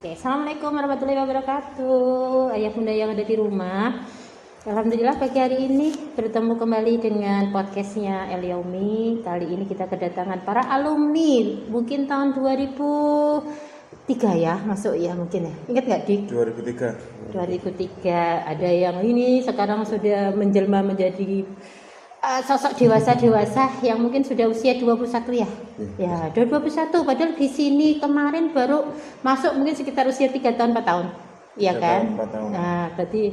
Oke, Assalamualaikum warahmatullahi wabarakatuh. Ayah bunda yang ada di rumah, alhamdulillah pagi hari ini bertemu kembali dengan podcastnya El Yaumi. Kali ini kita kedatangan para alumni, mungkin tahun 2003 ya, masuk ya mungkin ya. Ingat nggak Dik? 2003. 2003. Ada yang ini sekarang sudah menjelma menjadi sosok dewasa yang mungkin sudah usia 21 ya. Ya, 21. Padahal di sini kemarin baru masuk mungkin sekitar usia 3 tahun 4 tahun. Iya kan? 4 tahun. Nah, berarti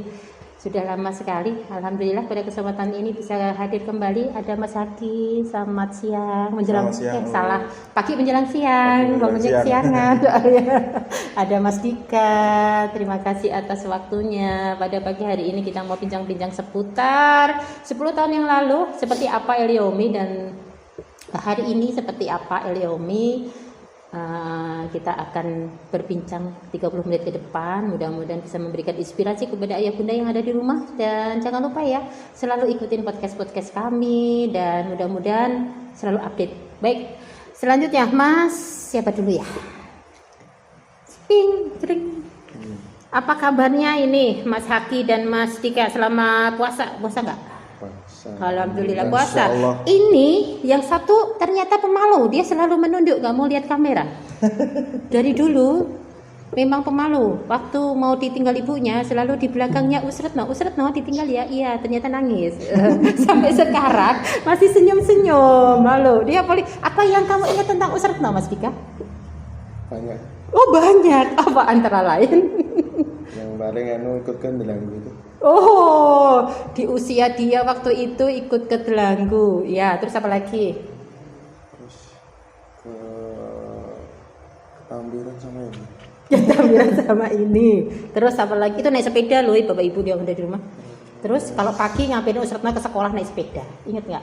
sudah lama sekali. Alhamdulillah pada kesempatan ini bisa hadir kembali. Ada Mas Haki, selamat siang. Menjelang siang. salah. Pagi menjelang siang, bangunnya kesiangan. Ada Mas Dika. Terima kasih atas waktunya. Pada pagi hari ini kita mau bincang-bincang seputar 10 tahun yang lalu seperti apa El Yaumi dan hari ini seperti apa El Yaumi. Kita akan berbincang 30 menit ke depan. Mudah-mudahan bisa memberikan inspirasi kepada ayah bunda yang ada di rumah. Dan jangan lupa ya, selalu ikutin podcast-podcast kami. Dan mudah-mudahan selalu update. Baik, selanjutnya Mas, siapa dulu ya? Ping, jering. Apa kabarnya ini Mas Haki dan Mas Dika selama puasa? Puasa nggak? Alhamdulillah puasa. Ini yang satu ternyata pemalu, dia selalu menunduk, nggak mau lihat kamera. Dari dulu memang pemalu. Waktu mau ditinggal ibunya selalu di belakangnya Usretno ditinggal ya, iya ternyata nangis. Sampai sekarang masih senyum-senyum, malu. Dia paling apa yang kamu ingat tentang Usretno, Mas Dika? Banyak. Oh banyak, apa antara lain? Yang paling ikutkan belanggu itu. Oh, di usia dia waktu itu ikut ke Delanggu. Ya, terus apa lagi? Terus ke Tambiran sama ini. Ya, Tambiran sama ini. Terus apa lagi? Itu naik sepeda loh, Bapak Ibu yang udah di rumah. Terus kalau pagi ngapain Usretna ke sekolah naik sepeda? Ingat nggak?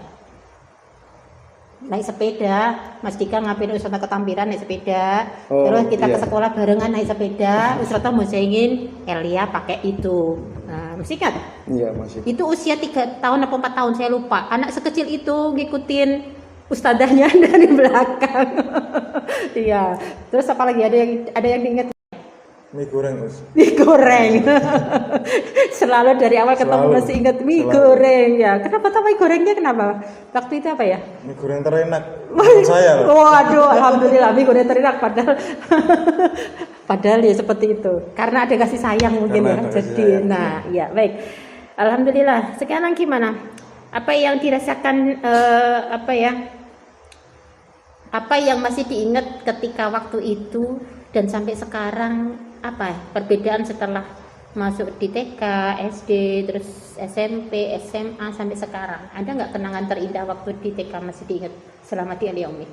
Naik sepeda, Mas Dika ngapain Usretna ke Tambiran naik sepeda. Terus kita ke sekolah barengan naik sepeda. Usretna mau boncengin Elia pakai itu. Nah, masih ingat? Iya, masih. Itu usia 3 tahun atau 4 tahun saya lupa. Anak sekecil itu ngikutin ustadzahnya dari belakang. Iya. Terus apa lagi ada yang diingat? Mie goreng, Us. Mie goreng. Selalu dari awal ketemu masih ingat mie goreng ya. Kenapa tahu mie gorengnya kenapa? Waktu itu apa ya? Mie goreng terenak. Menurut saya. Waduh, alhamdulillah mie goreng terenak padahal ya seperti itu. Karena ada kasih sayang mungkin ya. Jadi, nah, ya baik. Alhamdulillah. Sekarang gimana? Apa yang dirasakan apa yang masih diingat ketika waktu itu dan sampai sekarang apa perbedaan setelah masuk di TK, SD, terus SMP, SMA sampai sekarang? Ada nggak kenangan terindah waktu di TK masih diingat selama di El Yaumi?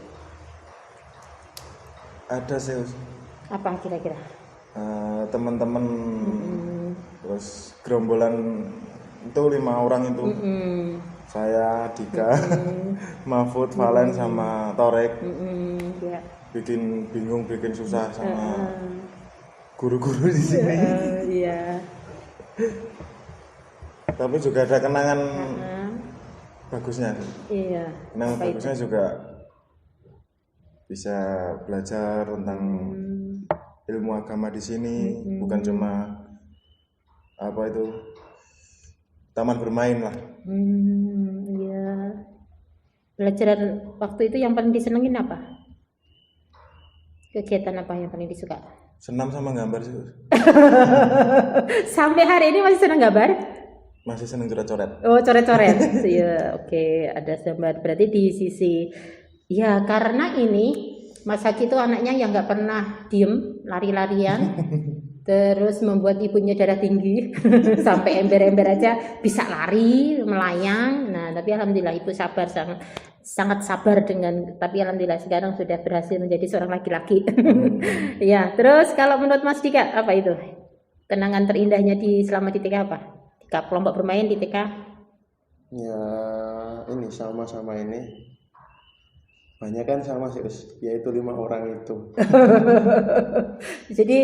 Ada sih, Us. Apa kira-kira? Teman-teman terus gerombolan itu 5 orang itu. Saya, Dika, Mahfud, Valen sama Torek. Ya. Bikin bingung, bikin susah sama guru-guru di sini. Iya. Tapi juga ada kenangan bagusnya. Iya. Kenangan bagusnya juga bisa belajar tentang ilmu agama di sini, bukan cuma taman bermain lah. Iya. Pelajaran waktu itu yang paling disenengin apa? Kegiatan apa yang paling disuka? Senam sama gambar sih. Sampai hari ini masih senang gambar? Masih seneng coret-coret. Oh, coret-coret. Iya, oke, ada gambar. Berarti di sisi ya karena ini Mas Haki itu anaknya yang nggak pernah diem, lari-larian. Terus membuat ibunya darah tinggi sampai ember-ember aja bisa lari, melayang. Nah, tapi alhamdulillah ibu sabar, sangat sabar tapi alhamdulillah sekarang sudah berhasil menjadi seorang laki-laki. Ya, terus kalau menurut Mas Dika apa itu? Kenangan terindahnya selama di TK apa? Kelompok bermain di TK? Ya, ini sama-sama ini. Banyak kan sama sih, yaitu 5 orang itu. Jadi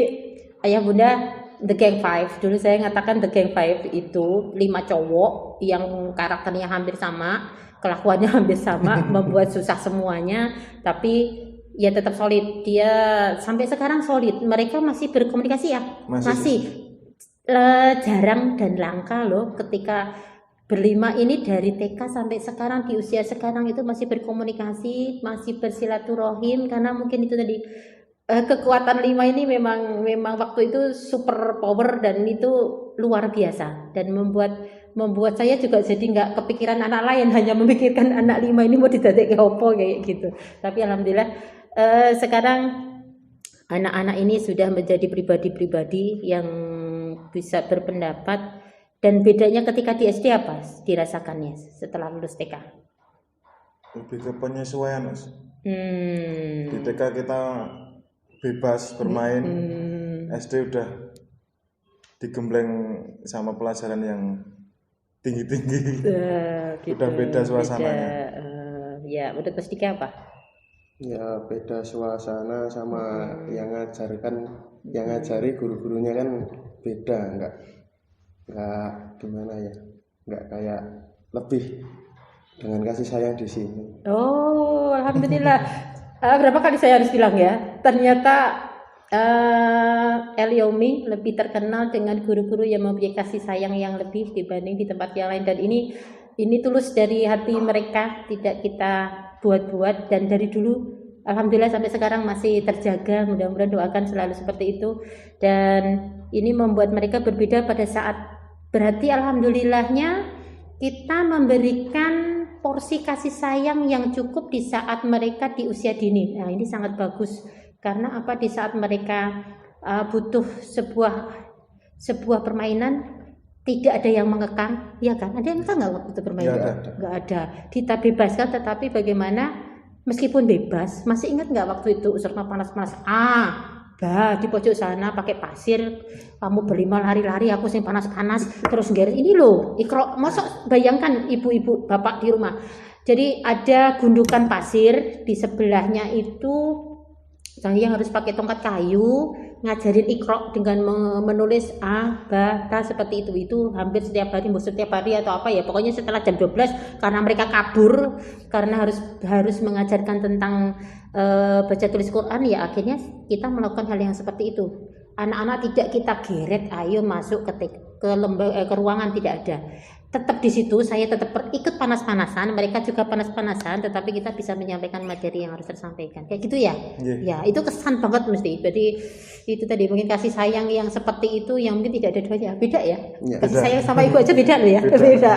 ayah bunda The Gang Five, dulu saya ngatakan The Gang Five itu 5 cowok yang karakternya hampir sama, kelakuannya hampir sama, membuat susah semuanya, tapi ya tetap solid. Dia sampai sekarang solid. Mereka masih berkomunikasi ya? Masih. Jarang dan langka loh ketika berlima ini dari TK sampai sekarang di usia sekarang itu masih berkomunikasi, masih bersilaturahim karena mungkin itu tadi kekuatan 5 ini memang waktu itu super power dan itu luar biasa dan membuat saya juga jadi nggak kepikiran anak lain, hanya memikirkan anak 5 ini mau didadik opo kayak gitu. Tapi alhamdulillah sekarang anak-anak ini sudah menjadi pribadi-pribadi yang bisa berpendapat. Dan bedanya ketika di SD apa dirasakannya setelah lulus TK? Lebih ke penyesuaian, Mas. Di TK kita bebas bermain, SD udah digembleng sama pelajaran yang tinggi-tinggi. Gitu. Udah beda suasananya. Ya, udah terus TK apa? Ya beda suasana sama yang ngajari guru-gurunya kan beda, enggak gimana ya, enggak kayak lebih dengan kasih sayang di sini. Oh, alhamdulillah. Berapa kali saya harus bilang ya, ternyata Eliomi lebih terkenal dengan guru-guru yang mempunyai kasih sayang yang lebih dibanding di tempat yang lain, dan ini tulus dari hati mereka, tidak kita buat-buat, dan dari dulu alhamdulillah sampai sekarang masih terjaga. Mudah-mudahan doakan selalu seperti itu, dan ini membuat mereka berbeda pada saat berarti alhamdulillahnya kita memberikan porsi kasih sayang yang cukup di saat mereka di usia dini. Nah, ini sangat bagus karena apa, di saat mereka butuh sebuah permainan tidak ada yang mengekang, ya kan? Ada yang mengekang nggak waktu itu bermain? Nggak ada. Kita bebaskan, tetapi bagaimana meskipun bebas, masih ingat nggak waktu itu usurna panas-panas? Di pojok sana pakai pasir, kamu berlima lari-lari, aku sing panas-panas terus nggaris ini loh Iqra. Masa bayangkan ibu-ibu bapak di rumah, jadi ada gundukan pasir di sebelahnya itu saya harus pakai tongkat kayu ngajarin Iqra dengan menulis A, ba, ta seperti itu hampir setiap hari atau apa ya, pokoknya setelah jam 12 karena mereka kabur karena harus mengajarkan tentang baca tulis Quran, ya akhirnya kita melakukan hal yang seperti itu. Anak-anak tidak kita geret ayo masuk ke ruangan, tidak ada, tetap di situ. Saya tetap ikut panas-panasan, mereka juga panas-panasan, tetapi kita bisa menyampaikan materi yang harus tersampaikan kayak gitu ya. Ya itu kesan banget mesti. Jadi itu tadi mungkin kasih sayang yang seperti itu yang mungkin tidak ada duanya, beda ya, kasih sayang sama ibu aja beda loh ya. Beda.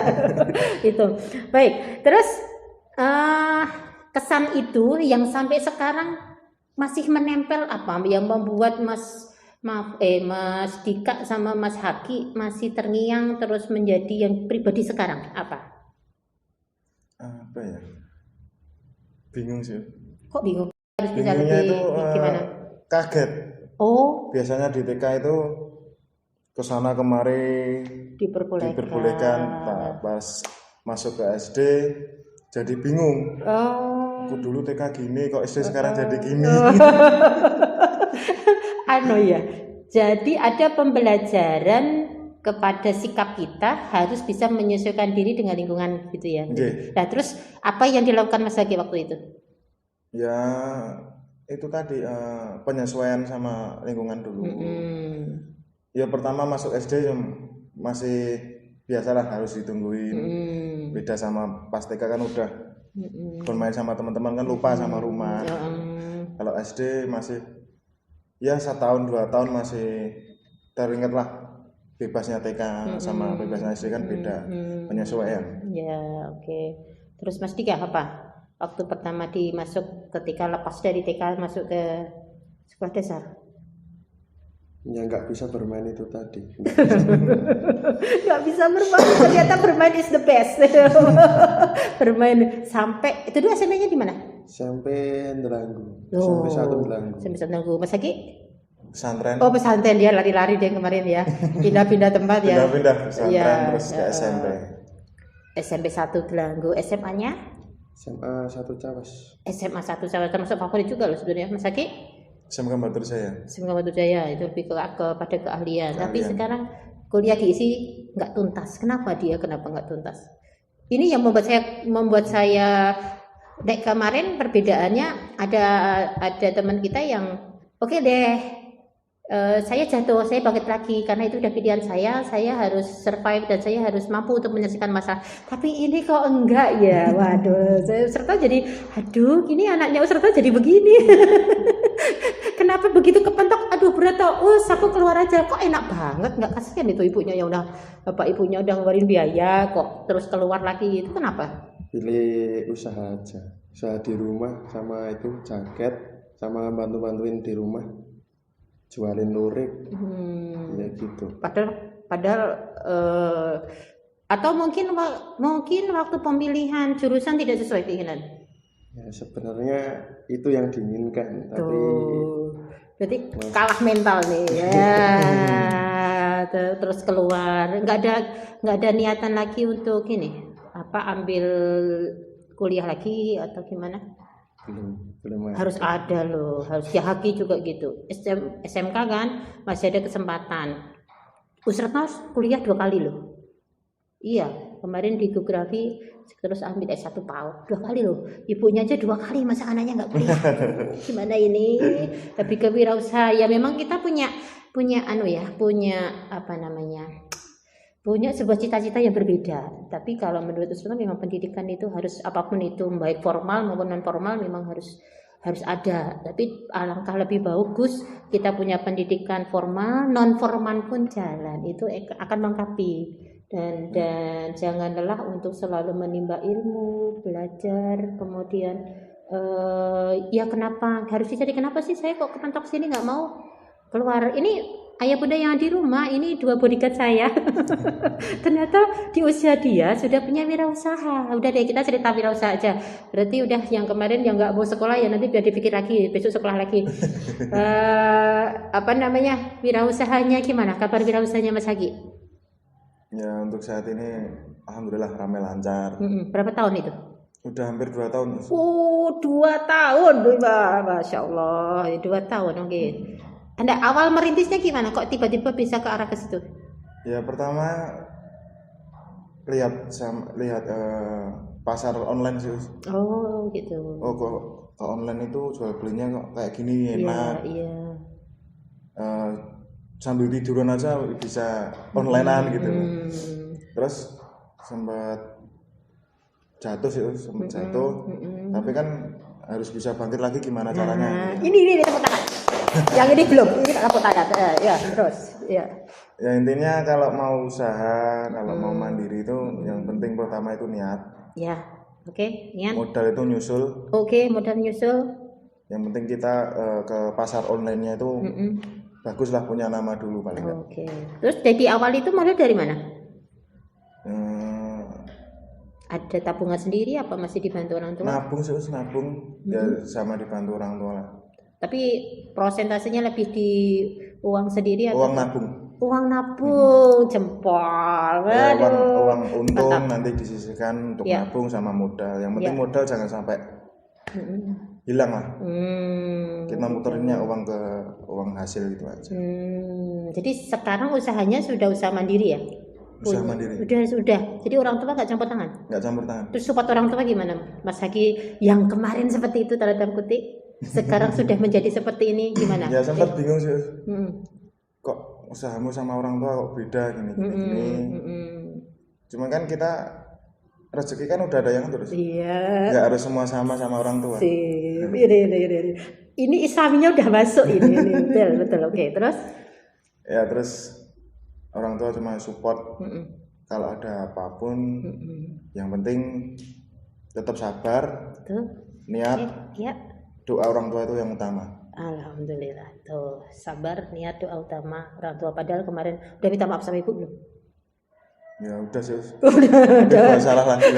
Itu baik. Terus kesan itu yang sampai sekarang masih menempel apa yang membuat Mas Dika sama Mas Haki masih terngiang terus menjadi yang pribadi sekarang, apa ya, bingung sih. Kok bingung? Harus bisa bingungnya lebih itu gimana? Kaget. Biasanya di TK itu kesana kemari diperbolehkan. Pas masuk ke SD jadi bingung. Aku dulu TK gini, kok SD sekarang jadi gini. Ya, jadi ada pembelajaran kepada sikap kita harus bisa menyesuaikan diri dengan lingkungan gitu ya. Nah terus apa yang dilakukan Mas Haki waktu itu? Ya itu tadi penyesuaian sama lingkungan dulu. Ya pertama masuk SD masih biasalah harus ditungguin. Beda sama pas TK kan udah bermain sama teman-teman kan lupa sama rumah. Kalau SD masih ya 1 tahun 2 tahun masih teringat lah, bebasnya TK sama bebasnya SD kan beda, penyesuaian. Ya oke. Terus Mas Dika apa? Waktu pertama ketika lepas dari TK masuk ke sekolah dasar? Ya nggak bisa bermain itu tadi. Nggak bisa bermain, ternyata bermain is the best. Bermain sampai itu dulu SMP-nya di mana? Sampai Delanggu. Sampai 1 Delanggu. Sampai 1 Delanggu. Mas Haki? Pesantren. Pesantren, dia lari-lari dia kemarin ya. Pindah-pindah tempat ya. Pindah-pindah pesantren terus ke SMP. SMP 1 Delanggu. SMA-nya? SMA 1 Cawas. SMA 1 Cawas termasuk favorit juga loh sebenarnya Mas Haki. SMK Batu Jaya. SMK Batu Jaya itu lebih kepada keahlian. Tapi sekarang kuliah diisi nggak tuntas. Kenapa nggak tuntas? Ini yang membuat saya Dek kemarin perbedaannya ada teman kita yang oke deh, saya jatuh, saya bangkit lagi karena itu udah pilihan saya harus survive dan saya harus mampu untuk menyelesaikan masalah. Tapi ini kok enggak ya, waduh, saya Serta jadi, aduh, ini anaknya Serta jadi begini. Kenapa begitu kepentok? Aduh berat tau, aku keluar aja. Kok enak banget, nggak kasihan itu ibunya yang udah, bapak ibunya udah ngeluarin biaya kok terus keluar lagi, itu kenapa? Pilih usaha aja, usaha di rumah sama itu jaket sama bantu-bantuin di rumah jualin lurik ya gitu. Padahal atau mungkin waktu pemilihan jurusan tidak sesuai keinginan. Ya sebenarnya itu yang diinginkan, tapi berarti kalah mental nih ya. Terus keluar, nggak ada niatan lagi untuk ini ambil kuliah lagi atau gimana? belum Harus ada loh, harus ya Haki juga gitu. SMK kan masih ada kesempatan. Usretno kuliah 2 kali loh. Iya, kemarin di geografi terus ambil S1 PAUD 2 kali loh. Ibunya aja 2 kali, masa anaknya nggak kuliah? Gimana ini? Tapi kewirausahaan ya memang kita punya punya sebuah cita-cita yang berbeda. Tapi kalau menurut Usretno memang pendidikan itu harus apapun itu baik formal maupun non formal memang harus ada. Tapi alangkah lebih bagus kita punya pendidikan formal, non formal pun jalan. Itu akan melengkapi. Dan jangan lelah untuk selalu menimba ilmu, belajar, kemudian ya kenapa harus dicari, kenapa sih saya kok kepentok sini nggak mau keluar. Ini ayah bunda yang di rumah, ini 2 bodyguard saya. Ternyata di usia dia sudah punya wirausaha. Udah deh kita cerita wirausaha aja. Berarti udah yang kemarin yang nggak mau sekolah ya nanti biar dipikir lagi, besok sekolah lagi. Wirausahanya gimana? Kabar wirausahanya Mas Haki? Ya untuk saat ini alhamdulillah ramai lancar. Berapa tahun itu? Udah hampir 2 tahun. 2 tahun, Masya Allah, 2 tahun, oke. Anda awal merintisnya gimana? Kok tiba-tiba bisa ke arah ke situ? Ya pertama lihat pasar online sih. Oh gitu. Oh kok ke online itu jual belinya kok kayak gini enak. Iya. Sambil tiduran aja bisa onlinean gitu. Terus sempat jatuh sih, tapi kan harus bisa bangkit lagi gimana caranya. Ini tepuk tangan. Yang ini belum, ini tepuk tangan. Ya terus. Ya intinya kalau mau usaha, kalau mau mandiri itu yang penting pertama itu niat. Ya, oke, niat. Modal itu nyusul. Oke, modal nyusul. Yang penting kita ke pasar online-nya itu baguslah punya nama dulu paling nggak. Oke. Terus dari awal itu modal dari mana? Ada tabungan sendiri apa masih dibantu orang tua? Nabung ya sama dibantu orang tua lah. Tapi prosentasenya lebih di uang sendiri atau uang nabung? Uang nabung, jempol. Ya, uang untung nanti disisihkan untuk nabung sama modal. Yang penting modal jangan sampai hilang lah. Kita muterinnya uang ke uang hasil gitu aja. Jadi sekarang usahanya sudah usaha mandiri ya? Usaha mandiri. Sudah. Jadi orang tua nggak campur tangan? Nggak campur tangan. Terus support orang tua gimana? Mas Haki yang kemarin seperti itu tanda kutip, sekarang sudah menjadi seperti ini gimana? Ya sempat bingung sih. Kok usahamu sama orang tua kok beda gini. Cuma kan kita rezeki kan udah ada yang terus. Iya. Nggak harus semua sama orang tua. Ini Islaminya udah masuk ini betul. Oke, terus? Ya terus orang tua cuma support. Kalau ada apapun, yang penting tetap sabar, niat, doa orang tua itu yang utama. Alhamdulillah, tuh sabar, niat, doa utama orang tua. Padahal kemarin udah minta maaf sama ibu belum? Ya udah sih. Udah salah lagi.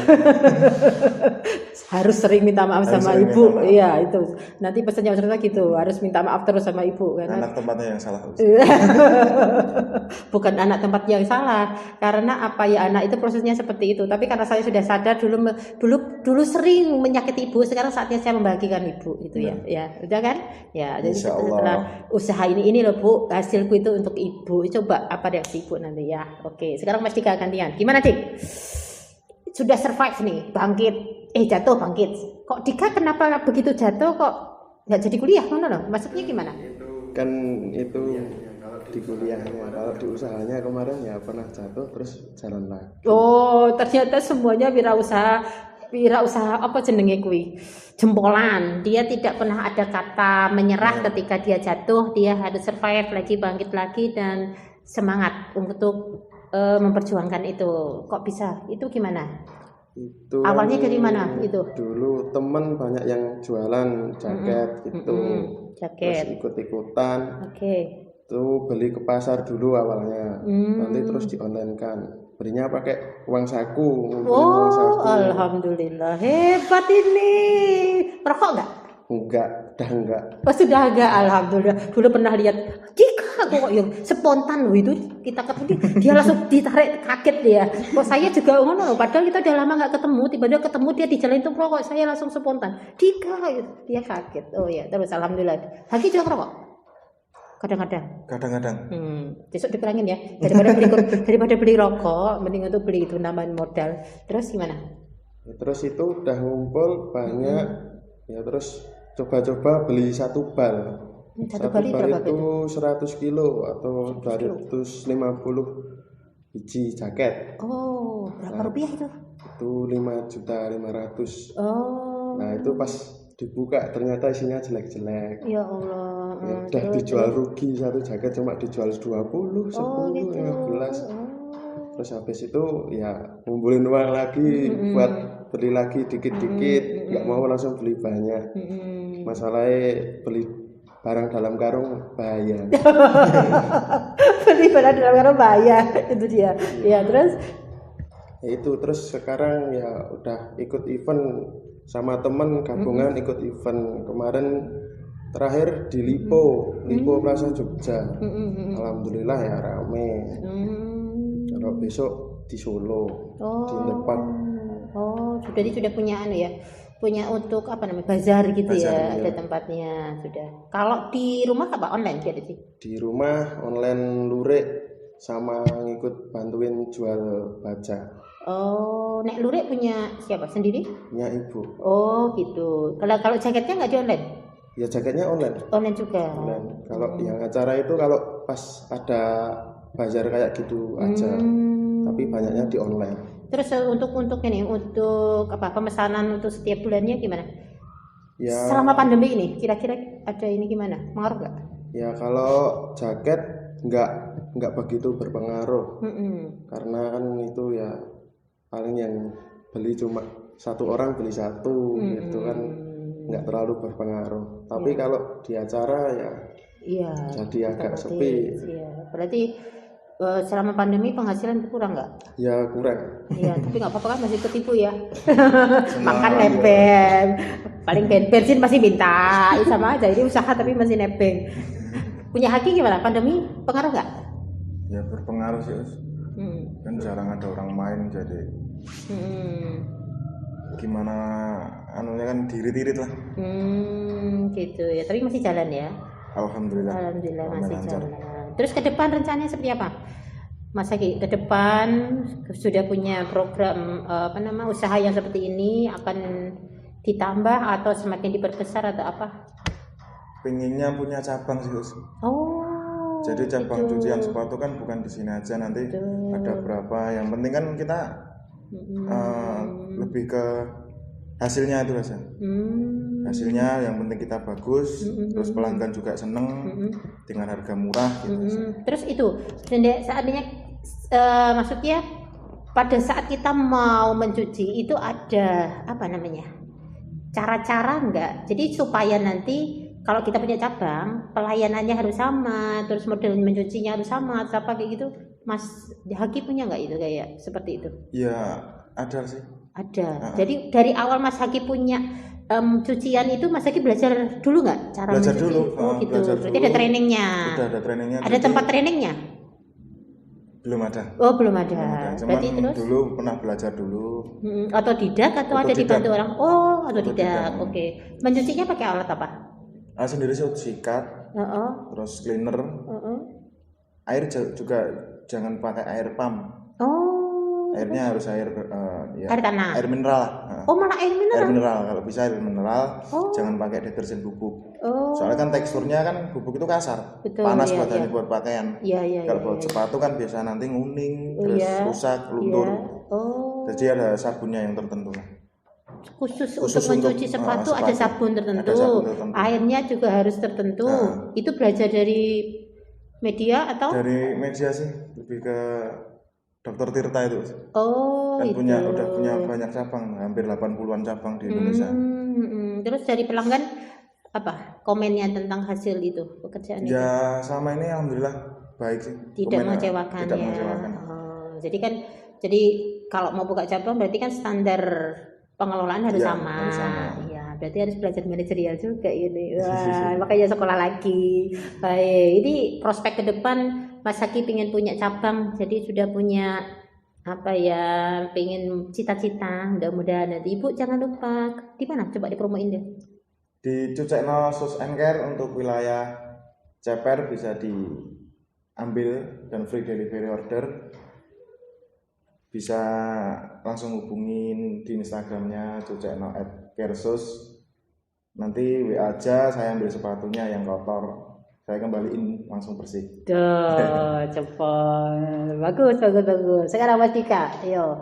Harus sering minta maaf sama ibu. Iya itu. Nanti pesannya Usretno gitu, harus minta maaf terus sama ibu. Karena anak tempatnya yang salah. Bukan anak tempat yang salah, karena anak itu prosesnya seperti itu. Tapi karena saya sudah sadar dulu sering menyakiti ibu, sekarang saatnya saya membahagiakan ibu gitu ya. Ya, udah kan? Ya, jadi setelah usaha ini loh Bu, hasilku itu untuk ibu. Coba apa reaksi ibu nanti ya. Oke, sekarang Mas Dika gantian. Gimana, Dik? sudah survive nih, bangkit, jatuh bangkit. Kok Dika kenapa begitu jatuh kok nggak jadi kuliah? Mana loh? Maksudnya gimana? Kan itu di kuliahnya, kalau di usahanya kemarin ya pernah jatuh terus jalan lagi. Oh, ternyata semuanya wirausaha apa jenenge kuwi? Jempolan. Dia tidak pernah ada kata menyerah ketika dia jatuh, dia harus survive lagi, bangkit lagi dan semangat untuk memperjuangkan itu. Kok bisa? Itu gimana? Itu Awalnya dari mana itu? Dulu temen banyak yang jualan jaket gitu. Jaket. Terus ikut-ikutan. Oke. Itu beli ke pasar dulu awalnya. Nanti terus di online kan. Belinya pakai uang saku, ngumpulin uang saku. Alhamdulillah. Hebat ini. Rokok enggak? Enggak, udah enggak. Oh, sudah agak, alhamdulillah. Dulu pernah lihat Dika kok yang spontan loh itu, kita ketemu dia langsung ditarik, kaget dia. Kok saya juga ngono loh, padahal kita udah lama nggak ketemu, tiba-tiba ketemu dia di jalan itu kok saya langsung spontan. Dika, dia kaget. Oh ya, terus alhamdulillah. Haki juga rokok? Kadang-kadang. Besok dikurangin ya, daripada beli rokok, mending untuk beli itu namanya modal. Terus gimana? Ya, terus itu udah ngumpul banyak, ya terus coba-coba beli satu bal. Satu bal itu 100 kilo atau 250 biji jaket. Oh, berapa rupiah itu? Itu 5.500.000. Oh. Nah itu pas dibuka ternyata isinya jelek-jelek. Ya Allah. Ya, udah dijual rugi, satu jaket cuma dijual 20, 10, gitu. 15. Terus habis itu ya ngumpulin uang lagi buat beli lagi dikit-dikit, nggak mau langsung beli banyak. Masalahnya beli barang dalam karung bahaya. Beli barang dalam karung bahaya, itu dia. Ya terus? Ya itu terus sekarang ya udah ikut event sama temen gabungan ikut event kemarin terakhir di Lipo Plaza Jogja. Alhamdulillah ya rame. Kalau besok di Solo di tempat. Oh, sudah punya ya, punya untuk apa namanya bazar gitu ya, ada tempatnya sudah. Kalau di rumah apa online jadi sih? Di rumah online lurik sama ngikut bantuin jual baja. Oh, nek lurik punya siapa sendiri? Punya ibu. Oh gitu. Kalau jaketnya nggak di online? Ya jaketnya online. Online juga. Online. Kalau yang acara itu kalau pas ada bazar kayak gitu aja. Tapi banyaknya di online. Terus untuk ini untuk apa pemesanan untuk setiap bulannya gimana? Ya. Selama pandemi ini kira-kira ada ini gimana? Pengaruh nggak? Ya kalau jaket nggak begitu berpengaruh. Karena kan itu ya paling yang beli cuma satu orang beli satu gitu kan nggak terlalu berpengaruh. Tapi kalau di acara ya jadi agak sepi. Iya. Berarti selama pandemi penghasilan kurang nggak? Ya kurang. Iya, tapi nggak apa-apa kan masih ketipu ya. Makan nebeng, paling bensin masih minta, sama aja. Ini usaha tapi masih nebeng. Punya Haki gimana? Pandemi pengaruh nggak? Ya berpengaruh sih. Kan jarang ada orang main jadi. Gimana anunya kan dirit-irit lah. Gitu ya. Tapi masih jalan ya. Alhamdulillah masih lancar. Jalan. Terus ke depan rencananya seperti apa? Mas Haki, ke depan sudah punya program usaha yang seperti ini akan ditambah atau semakin diperbesar atau apa? Pengennya punya cabang sih. Oh. Jadi cabang cucian sepatu kan bukan di sini aja, nanti ada berapa. Yang penting kan kita lebih ke hasilnya itu aja. Hasilnya yang penting kita bagus, terus pelanggan juga seneng dengan harga murah gitu. Terus itu seandainya maksudnya pada saat kita mau mencuci itu ada apa namanya cara-cara enggak? Jadi supaya nanti kalau kita punya cabang pelayanannya harus sama, terus model mencucinya harus sama, apa kayak gitu. Mas Haki punya nggak itu kayak seperti itu? Ya ada sih. Ada. Jadi dari awal Mas Haki punya cucian itu Mas Haki belajar dulu nggak cara belajar mencuci? Dulu. Oh gitu. Berarti dulu. ada trainingnya. Sudah ada trainingnya. Ada tempat trainingnya? Belum ada. Oh belum ada. Berarti terus dulu pernah belajar dulu. Otodidak atau ada dibantu orang? Oh otodidak. Oke. Mencucinya pakai alat apa? Sendiri sih sikat. Terus cleaner. Air juga jangan pakai air pump. Oh. Airnya harus air air tanah. air mineral. Oh, malah air Air mineral. mineral, kalau bisa air mineral. Oh. Jangan pakai deterjen bubuk. Oh. Soalnya kan teksturnya kan bubuk itu kasar. Betul, Panas iya, badannya iya. buat pakaian. Iya, iya, Kalau iya, buat iya. sepatu kan biasa nanti nguning, Oh, terus iya. rusak, luntur. Iya. Oh. Jadi ada sabunnya yang tertentu. Khusus Khusus untuk mencuci untuk, sepatu sepatu. ada sabun tertentu. Ada sabun tertentu. Airnya juga harus tertentu. Itu belajar dari media atau? Dari media sih, lebih ke Dokter Tirta itu. Oh, Dan itu. udah punya banyak cabang, hampir 80-an cabang di Indonesia. Terus dari pelanggan apa komennya tentang hasil itu pekerjaan itu? Ya sama ini alhamdulillah baik sih. Tidak Komennya mengecewakan tidak ya. mengecewakan. Oh, jadi kalau mau buka cabang berarti kan standar pengelolaan harus Iya, sama. harus sama. Ya, berarti harus belajar manajerial juga ini. Wah, makanya sekolah lagi. Baik, ini prospek ke depan Mas Haki pengen punya cabang, jadi sudah punya apa ya, pengen cita-cita. Mudah-mudahan nanti Ibu jangan lupa di mana? Coba dipromoin deh. Di Cucekno Sus and Care untuk wilayah Ceper bisa diambil dan free delivery order. Bisa langsung hubungin di Instagramnya cucekno@caresus. Nanti WA aja, saya ambil sepatunya yang kotor, saya kembaliin langsung bersih. Duh, cepet. Bagus. Sekarang Mas Dika, ayo.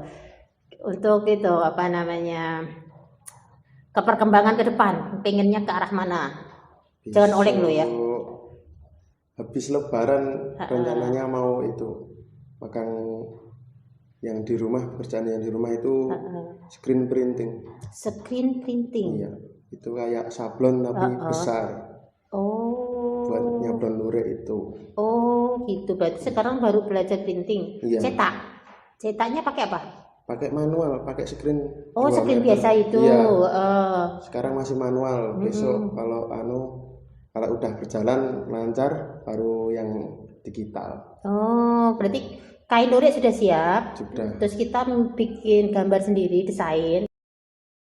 Untuk itu apa namanya? Keperkembangan ke depan, pengennya ke arah mana? Jangan oleng lo ya. Habis lebaran rencananya mau itu makan yang di rumah, pekerjaan yang di rumah itu screen printing. Screen printing. Iya, itu kayak sablon tapi besar. Oh. Buat nyablon lurik itu. Oh, gitu. Berarti sekarang baru belajar printing. Iya. Cetak. Cetaknya pakai apa? Pakai manual, pakai screen. Oh, 2 screen meter. biasa itu. Iya. Sekarang masih manual. Besok kalau udah berjalan lancar baru yang digital. Oh, berarti kain lurik sudah siap. Sudah. Terus kita bikin gambar sendiri, desain.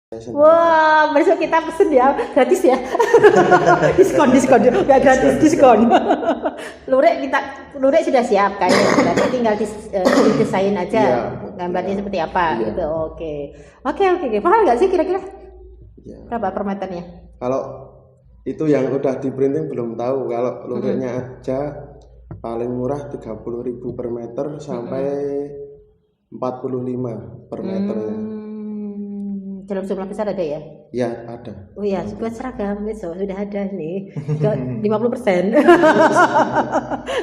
Saya sendiri. Wah, besok kita pesen ya, gratis ya. diskon, nggak gratis, diskon. lurik sudah siap kayaknya, berarti tinggal didesain aja, Iya, gambarnya iya. seperti apa, Iya. gitu. Oke. Mahal nggak sih kira-kira? Iya. Berapa per meternya? Kalau itu yang udah di printing belum tahu. Kalau luriknya aja paling murah 30.000 per meter sampai 45 per meternya. Dalam jumlah besar ada ya? Ya ada. Oh iya, buat seragam besok sudah ada nih. 50%.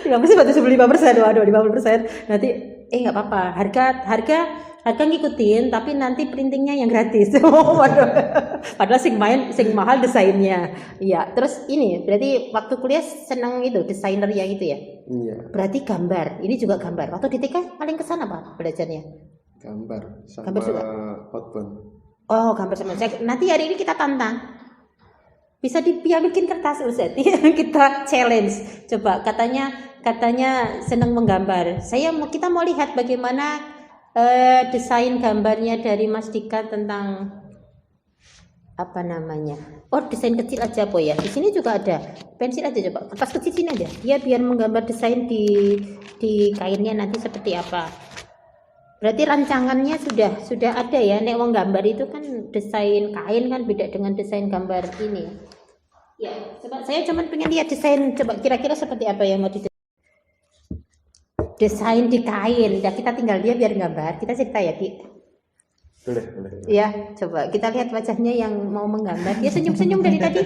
50% atau 75%. Waduh, 50%. Nanti nggak apa-apa. Harga ngikutin, tapi nanti printingnya yang gratis. Waduh. Padahal sing mahal desainnya. Iya, terus ini berarti waktu kuliah seneng itu desainer ya gitu ya? Iya, Berarti gambar. Ini juga gambar. Waktu di TK paling kesana apa belajarnya? gambar sama Gambar juga? outbound. Oh, gambar sama nanti hari ini kita tantang. Bisa bikin kertas Ustaz. Kita challenge. Coba katanya senang menggambar. Kita mau lihat bagaimana desain gambarnya dari Mas Dika tentang apa namanya? Oh, desain kecil aja Po ya. Di sini juga ada. Pensil aja coba. Kertas kecil sini aja. Dia biar menggambar desain di kainnya nanti seperti apa. Berarti rancangannya sudah ada ya. Nek wong gambar itu kan desain kain kan beda dengan desain gambar ini. Ya, coba saya cuma pengen lihat desain, coba kira-kira seperti apa yang mau desain di kain. Ya kita tinggal dia biar gambar. Kita cerita ya, Ki. Boleh. Ya, coba kita lihat wajahnya yang mau menggambar. Dia senyum-senyum dari tadi.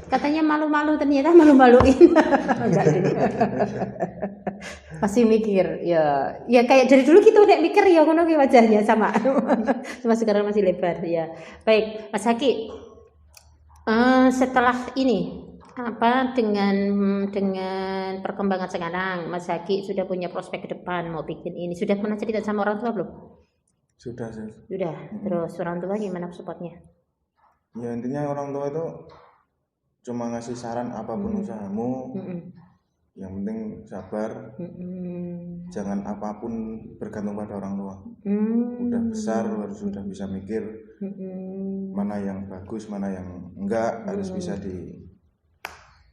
Katanya malu-malu, ternyata malu-maluin. Enggak gini. Masih mikir. Ya kayak dari dulu kita udah mikir ya ngono ki wajahnya sama. Cuma sekarang masih lebar ya. Baik, Mas Haki. Setelah ini apa dengan perkembangan sekarang Mas Haki sudah punya prospek ke depan mau bikin ini, sudah pernah cerita sama orang tua belum? Sudah sih. Sudah. Terus orang tua gimana supportnya? Ya intinya orang tua itu cuma ngasih saran apapun usahamu, yang penting sabar, jangan apapun bergantung pada orang tua. Udah besar harus sudah bisa mikir mana yang bagus, mana yang enggak, harus bisa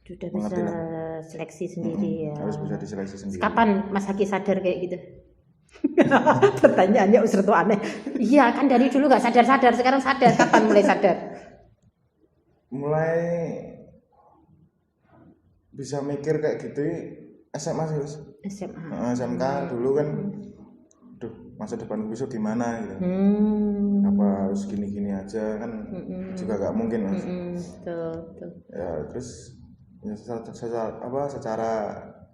sudah mengerti bisa lah. seleksi sendiri ya. Harus bisa diseleksi sendiri. Kapan Mas Haki sadar kayak gitu? Pertanyaannya usur tuh aneh. Iya kan dari dulu nggak sadar-sadar, sekarang sadar. Kapan mulai sadar? Mulai bisa mikir kayak gitu SMA sih, Mas. SMA. SMK dulu kan, duh masa depan besok gimana gitu. Apa harus gini-gini aja kan juga gak mungkin, Mas. Betul. Ya terus ya, secara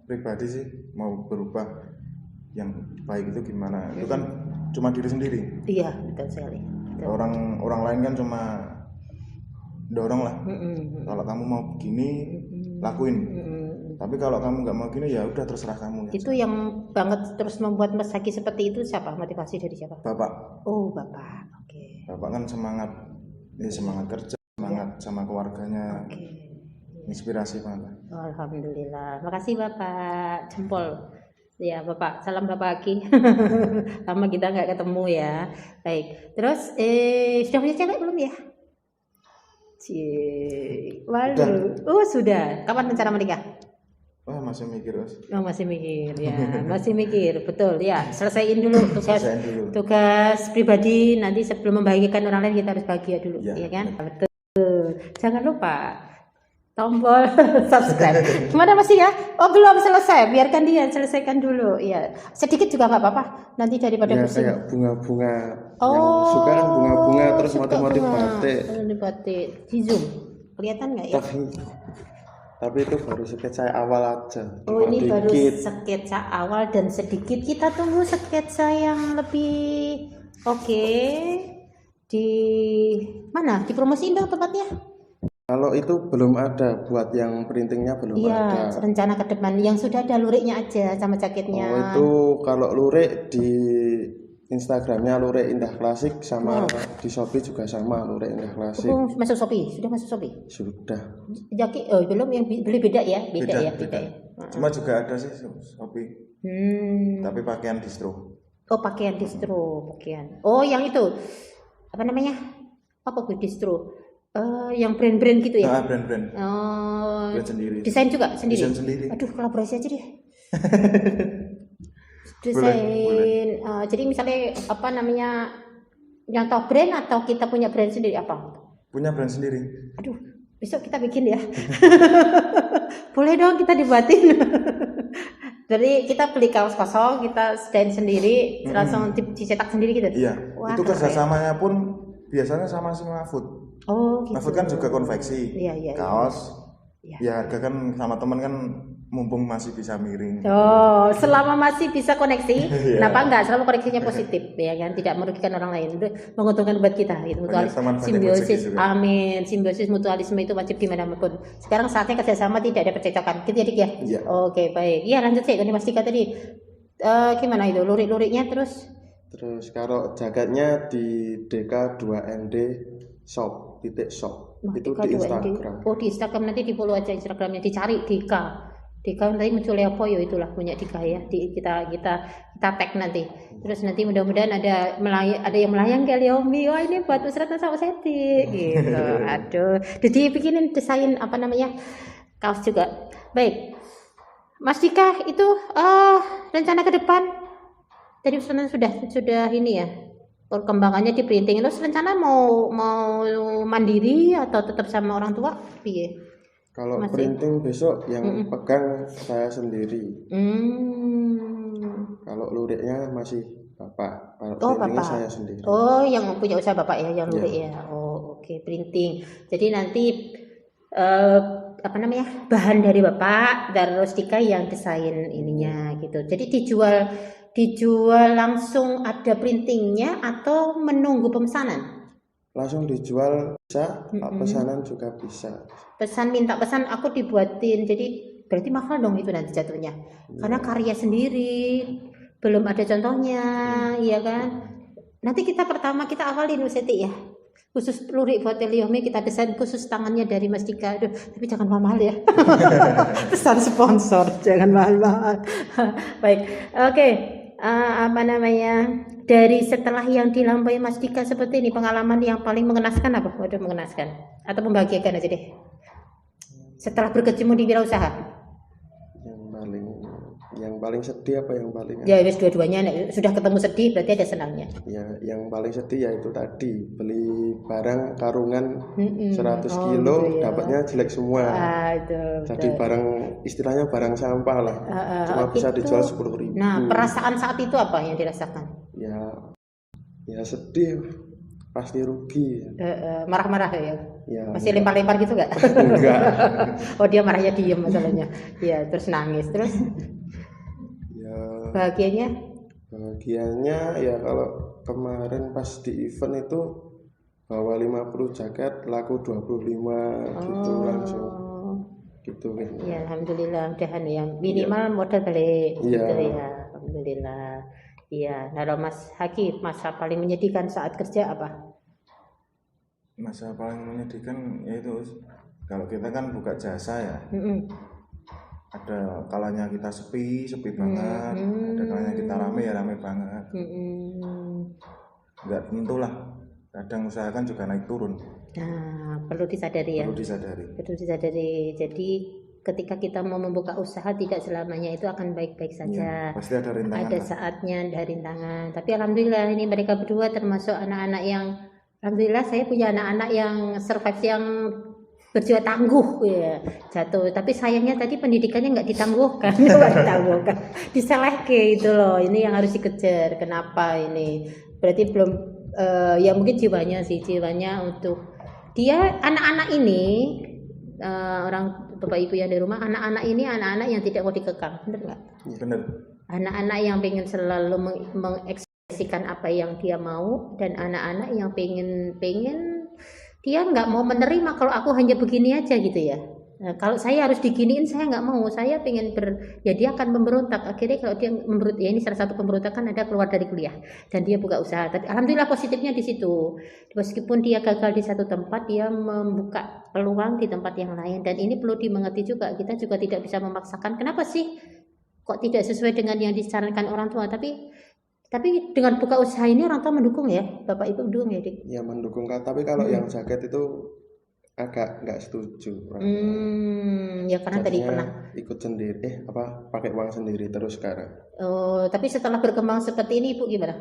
pribadi sih mau berubah yang baik itu gimana? Itu kan cuma diri sendiri. Iya betul sekali. Betul. Orang lain kan cuma dorong lah. Kalau kamu mau begini lakuin. Tapi kalau kamu nggak mau gini ya udah terserah kamu. Itu yang banget terus membuat Mas Haki seperti itu siapa? Motivasi dari siapa? Bapak. Oh bapak. Oke. Bapak kan semangat kerja, semangat sama keluarganya. Inspirasi banget. Alhamdulillah. Makasih bapak. Jempol. Ya bapak. Salam bapak Haki. Lama kita nggak ketemu ya. Baik. Terus sudah punya cewek belum ya? Waduh. Oh sudah. Kapan rencana menikah? Wah masih mikir, Mas. Oh masih mikir ya, masih mikir, betul ya. Selesaiin dulu tugas pribadi, nanti sebelum membahagiakan orang lain kita harus bahagia dulu, ya kan? Betul. Jangan lupa tombol subscribe. Gimana masih ya? Oh belum selesai, biarkan dia selesaikan dulu. Ya sedikit juga nggak apa-apa. Nanti daripada ya, pusing. Kayak bunga-bunga. Yang suka kan bunga-bunga terus motif-motif batik. Di zoom, kelihatan nggak ya? Tapi itu baru sketsa awal aja. Oh ini baru sketsa awal dan sedikit. Kita tunggu sketsa yang lebih oke. Di mana? Dipromosiin dong tempatnya. Kalau itu belum ada, buat yang printingnya belum ada. Iya, rencana ke depan. Yang sudah ada luriknya aja sama jaketnya. Oh itu kalau lurik di Instagramnya Lurik Indah Klasik sama di Shopee juga sama Lurik Indah Klasik. Oh, masuk Shopee? Sudah masuk Shopee? Sudah. Jaket belum, yang beli beda ya? Beda ya. Cuma juga ada sih Shopee. Tapi pakaian distro. Oh, pakaian distro, pakaian. Oh, yang itu. Apa namanya? Apa distro? Yang brand-brand gitu ya? Brand-brand. Oh. Brand sendiri. Desain juga sendiri? Desain sendiri. Aduh, kolaborasi aja deh. Boleh. Jadi misalnya apa namanya, nyontoh brand atau kita punya brand sendiri apa? Punya brand sendiri. Aduh, besok kita bikin ya. Boleh dong kita dibuatin. Jadi kita beli kaos kosong, kita stand sendiri, langsung dicetak sendiri gitu. Iya. Wah, itu kerjasamanya pun biasanya sama si Mahfud. Oh gitu. Mahfud kan juga konveksi. Iya. Kaos. Ya harga kan sama teman kan mumpung masih bisa miring. Oh, selama masih bisa koneksi, kenapa enggak selalu koneksinya positif ya kan, tidak merugikan orang lain, menguntungkan buat kita gitu. Simbiosis, amin. Simbiosis mutualisme itu wajib dimanapun. Sekarang saatnya kerjasama, tidak ada percekcokan, gitu ya Dik ya. Iya. Oke baik. Iya lanjut sih, kan Mas Dika tadi. Gimana itu lurik-luriknya terus? Terus kalau jaketnya di DK2ND shop .shop itu di Instagram. Oh di Instagram, nanti di follow aja Instagramnya, dicari Dika nanti muncul apa ya, itulah punya Dika ya. Kita tag nanti. Terus nanti mudah-mudahan ada yang melayang ke Liomi. Wah ini buat Usrat sama Seti gitu. Aduh. Jadi bikinin desain apa namanya, kaos juga. Baik. Mas Dika itu rencana ke depan tadi sudah ini ya, perkembangannya di printing. Terus rencana mau mandiri atau tetap sama orang tua? Piye? Kalau printing besok yang pegang saya sendiri. Kalau luriknya masih bapak. Kalau printingnya saya sendiri. Oh, yang punya usaha bapak ya, yang lurik ya. Oh, oke, printing. Jadi nanti apa namanya, bahan dari bapak, terus Dika yang desain ininya gitu. Jadi dijual langsung ada printingnya atau menunggu pemesanan? Langsung dijual bisa, pesanan juga bisa. Minta pesan aku dibuatin, jadi berarti mahal dong itu nanti jatuhnya. Karena karya sendiri, belum ada contohnya, iya kan? Nanti kita awalin Seti ya. Khusus lurik buat Liomi kita desain khusus tangannya dari Mas Dika. Aduh, tapi jangan mahal-mahal ya. Pesan sponsor, jangan mahal-mahal. Baik, oke. Apa namanya, dari setelah yang dilampaui Mas Dika seperti ini, pengalaman yang paling mengenaskan apa? Waduh, mengenaskan atau membahagiakan aja deh, setelah berkecimpung di wirausaha. Yang yang paling sedih apa yang paling Ya wis dua-duanya nek sudah ketemu sedih berarti ada senangnya. ya yang paling sedih ya itu tadi beli barang karungan 100 Oh, kilo gitu ya. dapatnya jelek semua. Itu Jadi barang istilahnya barang sampah lah. Cuma bisa itu. dijual 10.000. Nah, perasaan saat itu apa yang dirasakan? Ya sedih, pasti rugi. Marah-marah ya? Ya Masih lempar-lempar gitu nggak? enggak. Oh, dia marahnya diem masalahnya. Ya, terus nangis. Terus Ya bahagianya ya kalau kemarin pas di event itu bawa 50 jaket laku 25 gitu langsung gitu kan. Ya, alhamdulillah udahan ya. Minimal modal balik Iya. gitu ya. Alhamdulillah. Iya, nah kalau Mas Haki, masa paling menyedihkan saat kerja apa? Masa paling menyedihkan yaitu kalau kita kan buka jasa ya, ada kalanya kita sepi banget, ada kalanya kita rame ya rame banget. Nggak tentu lah, kadang usaha kan juga naik turun. Nah, perlu disadari ya. Perlu disadari. Jadi ketika kita mau membuka usaha tidak selamanya itu akan baik-baik saja. Ya, pasti ada rintangan. Ada saatnya ada rintangan. Tapi alhamdulillah ini mereka berdua termasuk anak-anak yang, alhamdulillah saya punya anak-anak yang survive, yang berjiwa tangguh ya, jatuh. Tapi sayangnya tadi pendidikannya nggak ditangguhkan, diselehke itu loh. Ini yang harus dikejar. Kenapa ini? Berarti belum ya mungkin jiwanya untuk dia anak-anak ini orang bapak ibu yang di rumah, anak-anak ini anak-anak yang tidak mau dikekang, benar nggak? Benar. Anak-anak yang pengen selalu mengekspresikan apa yang dia mau, dan anak-anak yang pengen dia nggak mau menerima kalau aku hanya begini aja gitu ya. Nah, kalau saya harus diginiin saya nggak mau, saya pengen ya dia akan memberontak. Akhirnya kalau dia memberontak, ya ini salah satu pemberontakan ada keluar dari kuliah dan dia buka usaha. Tapi alhamdulillah positifnya di situ, meskipun dia gagal di satu tempat, dia membuka peluang di tempat yang lain. Dan ini perlu dimengerti juga, kita juga tidak bisa memaksakan. Kenapa sih kok tidak sesuai dengan yang disarankan orang tua? Tapi dengan buka usaha ini orang tua mendukung ya, bapak ibu mendukung ya, Dik? Ya mendukung Kak, tapi kalau yang jaket itu agak nggak setuju. Ya karena tadi pernah ikut sendiri, pakai uang sendiri terus sekarang. Oh, tapi setelah berkembang seperti ini ibu gimana?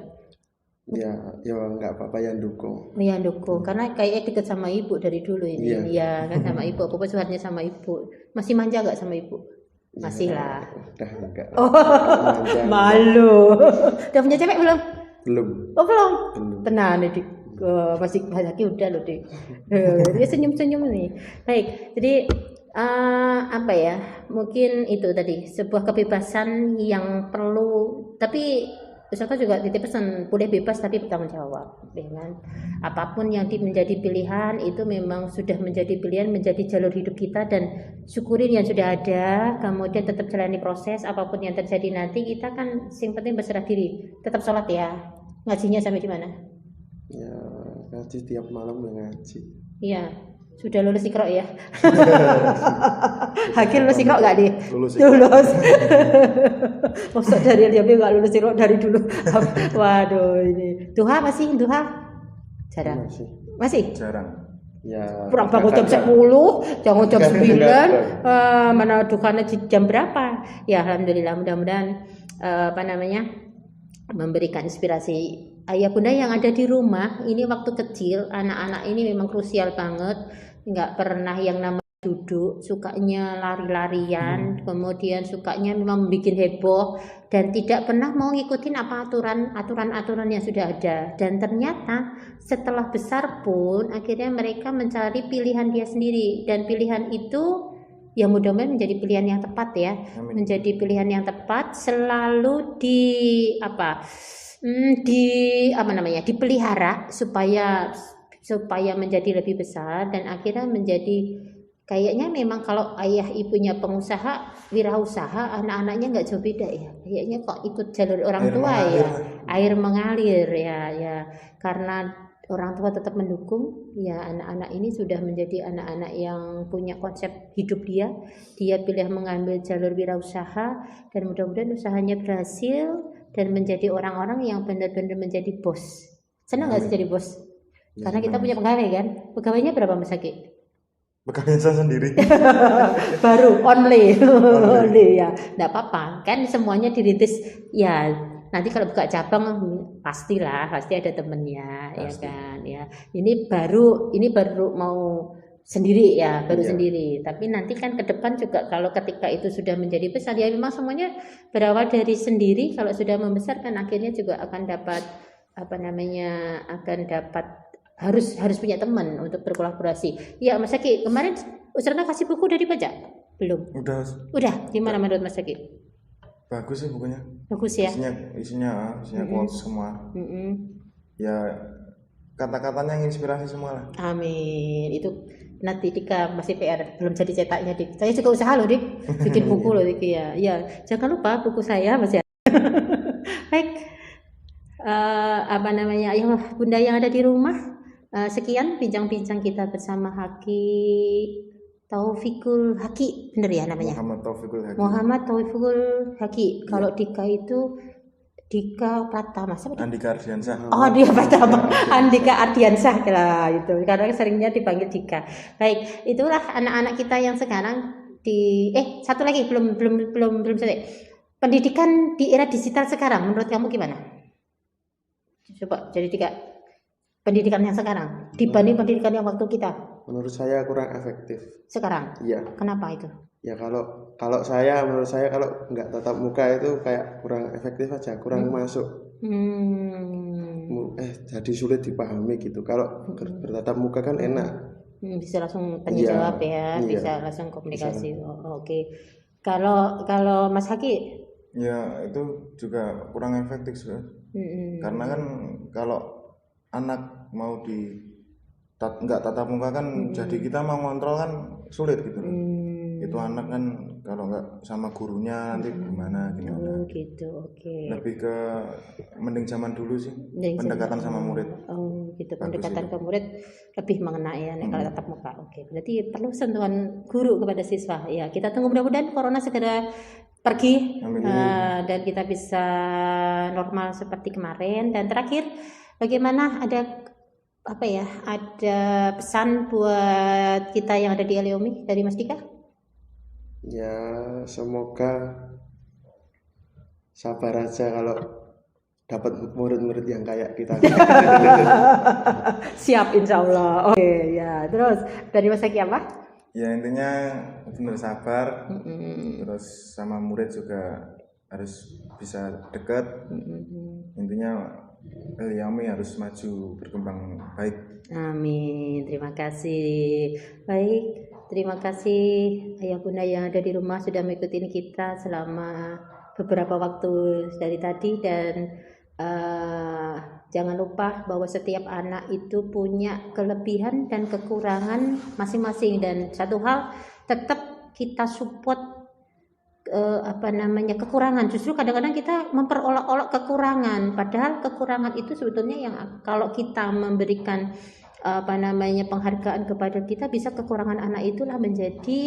Ya nggak apa-apa yang dukung. Ya dukung, karena kayaknya deket sama ibu dari dulu ini. Iya. Ya kan sama ibu, apa suaranya sama ibu. Masih manja nggak sama ibu? Masih lah. Udah enggak. Oh, malu. Udah punya cewek belum? Belum. Oh belum. Tenang nih, Dik. Masih lagi udah loh, Dik. Dia senyum-senyum nih. Baik, jadi apa ya? Mungkin itu tadi sebuah kebebasan yang perlu, tapi usaha juga titip pesan, boleh bebas tapi bertanggung jawab, ya kan? Apapun yang menjadi pilihan itu memang sudah menjadi pilihan, menjadi jalur hidup kita, dan syukurin yang sudah ada, kemudian tetap jalani proses. Apapun yang terjadi nanti, kita kan yang penting berserah diri, tetap sholat ya. Ngajinya sampai di mana? Ya ngaji tiap malam ngaji. Iya, sudah lulus Iqra ya. Hakim lulus Iqra nggak nih? Lulus. Maksud dari Jambi nggak lulus Iqra dari dulu. Waduh ini. Duha masih duha? Jarang. Masih? Jarang. Ya. Kurang bangun jam 10, jangan jam 9. Mana duhanya jam berapa? Ya alhamdulillah, mudah-mudahan memberikan inspirasi ayah bunda yang ada di rumah ini waktu kecil. Anak-anak ini memang krusial banget, nggak pernah yang namanya duduk, sukanya lari-larian, kemudian sukanya memang bikin heboh, dan tidak pernah mau ngikutin apa aturan yang sudah ada. Dan ternyata setelah besar pun akhirnya mereka mencari pilihan dia sendiri, dan pilihan itu ya mudah-mudahan menjadi pilihan yang tepat ya. Amin. Menjadi pilihan yang tepat, selalu dipelihara supaya menjadi lebih besar, dan akhirnya menjadi kayaknya memang kalau ayah ibunya pengusaha, wirausaha, anak-anaknya nggak jauh beda ya. Kayaknya kok ikut jalur orang tua ya. Air mengalir ya karena orang tua tetap mendukung ya. Anak-anak ini sudah menjadi anak-anak yang punya konsep hidup dia pilih mengambil jalur wirausaha, dan mudah-mudahan usahanya berhasil dan menjadi orang-orang yang benar-benar menjadi bos. Senang nggak sih jadi bos? Karena kita punya pegawai kan. Pegawainya berapa Mas Haki? Pegangan saya sendiri. Baru only ya, nggak apa-apa kan, semuanya dirintis ya. Nanti kalau buka cabang pasti ada temennya. Pasti. Ya kan ya. Ini baru mau sendiri ya, baru Iya. sendiri. Tapi nanti kan ke depan juga kalau ketika itu sudah menjadi besar ya, memang semuanya berawal dari sendiri. Kalau sudah membesar kan akhirnya juga akan dapat harus punya teman untuk berkolaborasi. Ya Mas Zaki, kemarin Usrana kasih buku udah dibaca? Belum? Udah Gimana menurut Mas Zaki? bagus sih bukunya. Bagus ya? Isinya quotes semua. Ya kata-katanya inspirasi semua lah. Amin. Itu nanti Dika masih PR, belum jadi cetaknya Dik. Saya juga usaha loh Dik, bikin buku loh Dik ya. Ya, jangan lupa buku saya Mas ya. Baik. Ya Bunda yang ada di rumah. Sekian bincang-bincang kita bersama Haki Taufikul Haki, bener ya namanya? Muhammad Taufikul Haki. Kalau Dika itu Dika Pratama, siapa? Andika Ardiansyah. Oh dia Pratama, Andika Ardiansyah lah itu. Karena seringnya dipanggil Dika. Baik, itulah anak-anak kita yang sekarang satu lagi belum selesai. Pendidikan di era digital sekarang menurut kamu gimana? Coba jadi Dika. Pendidikan yang sekarang dibanding pendidikan yang waktu kita. Menurut saya kurang efektif. Sekarang? Iya. Kenapa itu? Ya kalau menurut saya kalau nggak tatap muka itu kayak kurang efektif aja, kurang masuk. Jadi sulit dipahami gitu. Kalau bertatap muka kan enak. Bisa langsung tanya jawab ya, bisa langsung komunikasi. Bisa. Oke. Kalau Mas Haki? Ya itu juga kurang efektif sih. Karena kan kalau anak mau nggak tatap muka kan, jadi kita mau ngontrol kan sulit gitu. Itu anak kan kalau nggak sama gurunya nanti gimana. Gitu, oke. Lebih ke mending zaman dulu sih, pendekatan sama murid. Oh gitu, Bagus pendekatan itu. ke murid lebih mengena ya kalau tatap muka. Oke, berarti perlu sentuhan guru kepada siswa. Ya, kita tunggu mudah-mudahan corona segera pergi. Amin. Dan kita bisa normal seperti kemarin. Dan terakhir, bagaimana ada pesan buat kita yang ada di Aliomi dari Mas Dika? Ya semoga sabar aja kalau dapat murid-murid yang kayak kita. Siap insya Allah. Oke ya, terus dari Mas Dika apa? Ya intinya benar sabar, terus sama murid juga harus bisa dekat. Intinya Aliomi harus maju berkembang baik. Amin, terima kasih. Baik, terima kasih ayah bunda yang ada di rumah sudah mengikuti kita selama beberapa waktu dari tadi. Dan jangan lupa bahwa setiap anak itu punya kelebihan dan kekurangan masing-masing. Dan satu hal, tetap kita support kekurangan. Justru kadang-kadang kita memperolok-olok kekurangan, padahal kekurangan itu sebetulnya yang kalau kita memberikan penghargaan kepada kita, bisa kekurangan anak itulah menjadi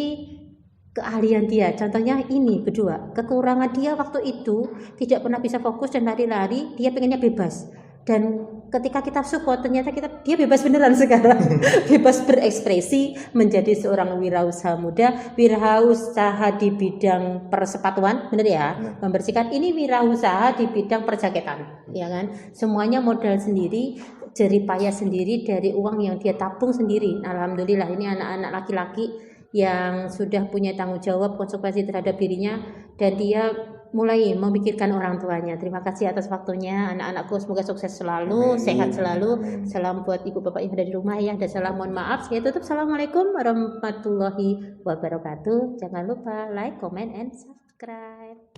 keahlian dia. Contohnya ini kedua, kekurangan dia waktu itu tidak pernah bisa fokus dan lari-lari, dia pengennya bebas. Dan ketika kita support, ternyata dia bebas beneran sekarang. Bebas berekspresi, menjadi seorang wirausaha muda, wirausaha di bidang persepatuan, bener ya? Membersihkan, ini wirausaha di bidang perjaketan, ya kan? Semuanya modal sendiri, jerih payah sendiri dari uang yang dia tabung sendiri. Alhamdulillah, ini anak-anak laki-laki yang sudah punya tanggung jawab, konsekuensi terhadap dirinya, dan dia mulai memikirkan orang tuanya. Terima kasih atas waktunya anak-anakku, semoga sukses selalu, sehat selalu. Salam buat ibu bapak yang ada di rumah ya, dan salam mohon maaf. Saya tutup, assalamualaikum warahmatullahi wabarakatuh. Jangan lupa like, comment, and subscribe.